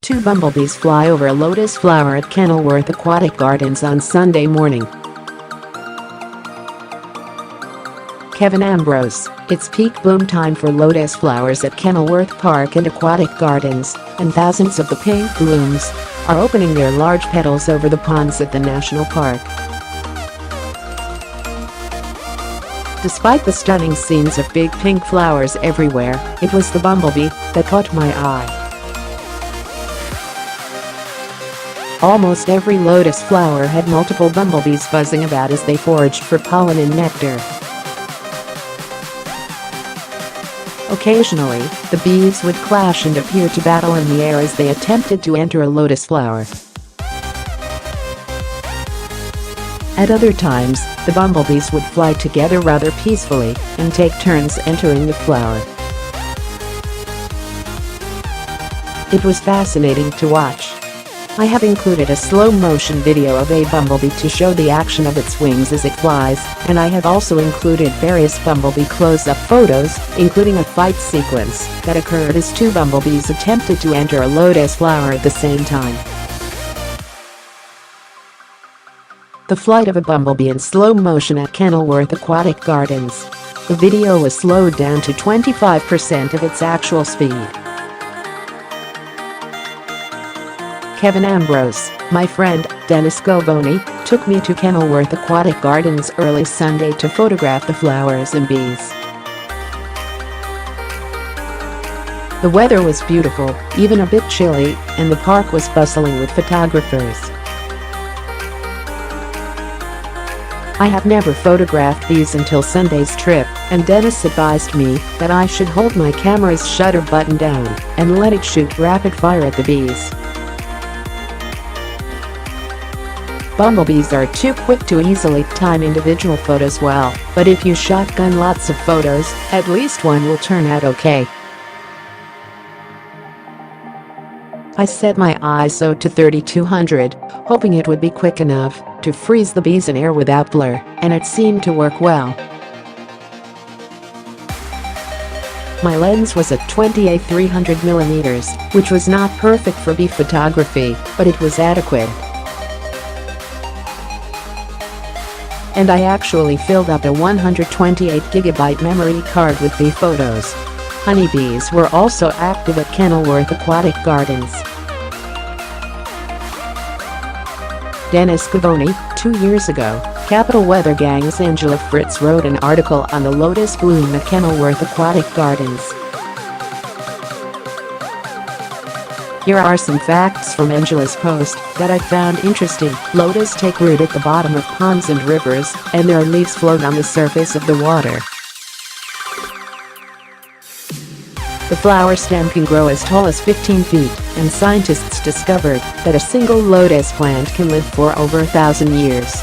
Two bumblebees fly over a lotus flower at Kenilworth Aquatic Gardens on Sunday morning. Ambrose, it's peak bloom time for lotus flowers at Kenilworth Park and Aquatic Gardens, and thousands of the pink blooms are opening their large petals over the ponds at the national park. Despite the stunning scenes of big pink flowers everywhere, it was the bumblebee that caught my eye. Almost every lotus flower had multiple bumblebees buzzing about as they foraged for pollen and nectar. Occasionally, the bees would clash and appear to battle in the air as they attempted to enter a lotus flower. At other times, the bumblebees would fly together rather peacefully and take turns entering the flower. It was fascinating to watch. I have included a slow-motion video of a bumblebee to show the action of its wings as it flies, and I have also included various bumblebee close-up photos, including a fight sequence that occurred as two bumblebees attempted to enter a lotus flower at the same time. The flight of a bumblebee in slow motion at Kenilworth Aquatic Gardens. The video was slowed down to 25% of its actual speed. Ambrose, my friend, Govoni, took me to Kenilworth Aquatic Gardens early Sunday to photograph the flowers and bees. The weather was beautiful, even a bit chilly, and the park was bustling with photographers. I have never photographed bees until Sunday's trip, and Dennis advised me that I should hold my camera's shutter button down and let it shoot rapid fire at the bees. Bumblebees are too quick to easily time individual photos well, but if you shotgun lots of photos, at least one will turn out okay. I set my ISO to 3200, hoping it would be quick enough to freeze the bees in air without blur, and it seemed to work well. My lens was a 28-300mm, which was not perfect for bee photography, but it was adequate. And I actually filled up a 128GB memory card with bee photos. Honeybees were also active at Kenilworth Aquatic Gardens. Dennis Govoni, 2 years ago, Capital Weather Gang's Fritz wrote an article on the lotus bloom at Kenilworth Aquatic Gardens. Here are some facts from Angela's post that I found interesting. Lotus take root at the bottom of ponds and rivers, and their leaves float on the surface of the water. The flower stem can grow as tall as 15 feet, and scientists discovered that a single lotus plant can live for over 1,000 years.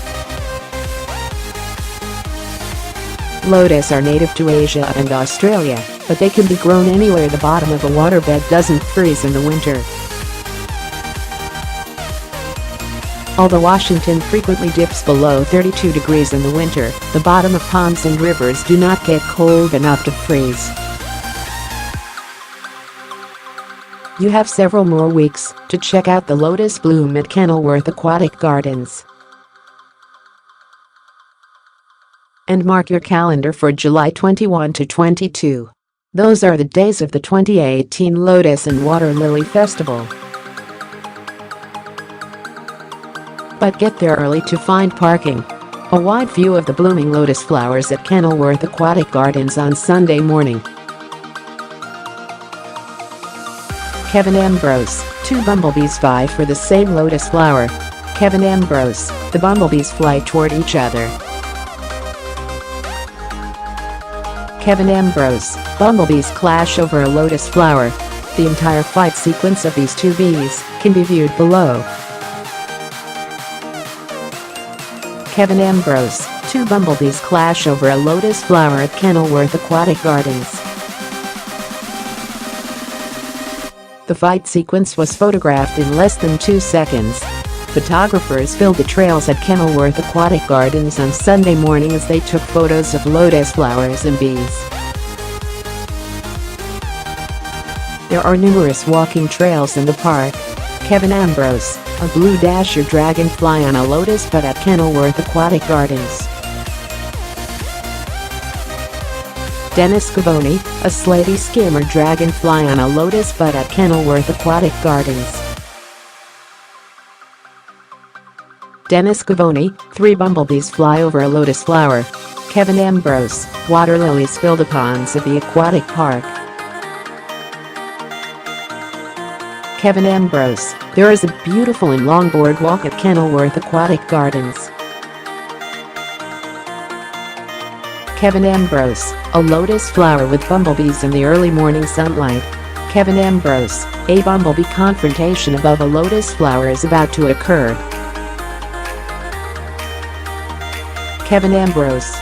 Lotus are native to Asia and Australia, but they can be grown anywhere the bottom of a waterbed doesn't freeze in the winter. Although Washington frequently dips below 32 degrees in the winter, the bottom of ponds and rivers do not get cold enough to freeze. You have several more weeks to check out the lotus bloom at Kenilworth Aquatic Gardens. And mark your calendar for July 21 to 22. Those are the days of the 2018 Lotus and Water Lily Festival. But get there early to find parking. A wide view of the blooming lotus flowers at Kenilworth Aquatic Gardens on Sunday morning. Ambrose, two bumblebees vie for the same lotus flower. Ambrose, the bumblebees fly toward each other. Ambrose, bumblebees clash over a lotus flower. The entire flight sequence of these two bees can be viewed below. Ambrose, two bumblebees clash over a lotus flower at Kenilworth Aquatic Gardens. The fight sequence was photographed in less than 2 seconds. Photographers filled the trails at Kenilworth Aquatic Gardens on Sunday morning as they took photos of lotus flowers and bees. There are numerous walking trails in the park. Kevin Ambrose, a blue dasher dragonfly on a lotus bud at Kenilworth Aquatic Gardens. Govoni, a slaty skimmer dragonfly on a lotus bud at Kenilworth Aquatic Gardens. Govoni, 3 bumblebees fly over a lotus flower. Kevin Ambrose, water lilies fill the ponds of the aquatic park. Kevin Ambrose, there is a beautiful and long boardwalk at Kenilworth Aquatic Gardens. Kevin Ambrose, a lotus flower with bumblebees in the early morning sunlight. Kevin Ambrose, a bumblebee confrontation above a lotus flower is about to occur. Kevin Ambrose.